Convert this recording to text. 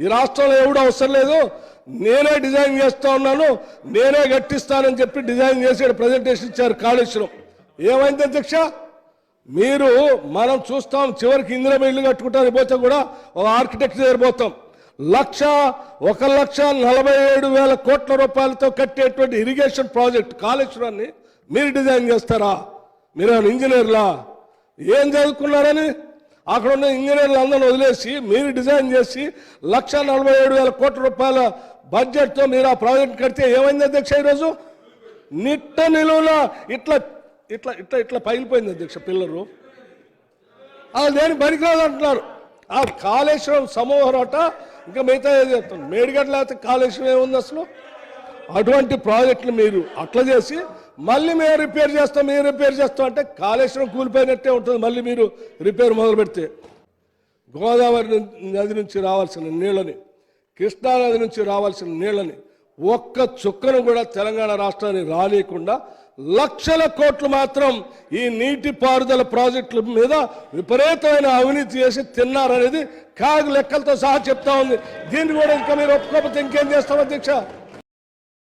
ఈ రాష్ట్రంలో ఎవడూ అవసరం లేదు, నేనే డిజైన్ చేస్తా ఉన్నాను, నేనే గట్టిస్తానని చెప్పి డిజైన్ చేసి ప్రజెంటేషన్ ఇచ్చారు కాళేశ్వరం. ఏమైంది అధ్యక్ష? మీరు మనం చూస్తాం, చివరికి ఇందిరమ్మ ఇల్లు కట్టుకుంటానికి పోతే కూడా ఒక ఆర్కిటెక్ట్ దగ్గర పోతాం, 1,47,000 కోట్ల రూపాయలతో కట్టేటువంటి ఇరిగేషన్ ప్రాజెక్ట్ కాళేశ్వరాన్ని మీరు డిజైన్ చేస్తారా? మీరు ఇంజనీర్లా? ఏం చదువుకున్నారని అక్కడ ఉన్న ఇంజనీర్లు అందరూ వదిలేసి మీరు డిజైన్ చేసి 1,47,000 కోట్ల రూపాయల బడ్జెట్తో మీరు ఆ ప్రాజెక్ట్ కడితే ఏమైంది అధ్యక్ష? ఈరోజు నిట్ట నిలువున ఇట్లా ఇట్లా ఇట్లా ఇట్లా పగిలిపోయింది అధ్యక్ష పిల్లలు. అది దేని పనికిరాదు అంటున్నారు. ఆ కాళేశ్వరం సమూహరట ఇంకా మిగతా ఏది చెప్తాను, మేడిగడ్డ లేకపోతే కాళేశ్వరం ఏముంది అసలు? అటువంటి ప్రాజెక్టులు మీరు అట్లా చేసి మళ్ళీ మేము రిపేర్ చేస్తాం అంటే కాళేశ్వరం కూలిపోయినట్టే ఉంటుంది. మళ్ళీ మీరు రిపేర్ మొదలు పెడితే గోదావరి నది నుంచి రావాల్సిన నీళ్ళని, కృష్ణా నది నుంచి రావాల్సిన నీళ్ళని ఒక్క చుక్కను కూడా తెలంగాణ రాష్ట్రాన్ని రానియకుండా లక్షల కోట్లు మాత్రం ఈ నీటి పారుదల ప్రాజెక్టుల మీద విపరీతమైన అవినీతి చేసి తిన్నారనేది కాగు లెక్కలతో సహా చెప్తా ఉంది. దీన్ని కూడా ఇంకా మీరు ఒప్పుకోకపోతే ఇంకేం చేస్తాం అధ్యక్ష?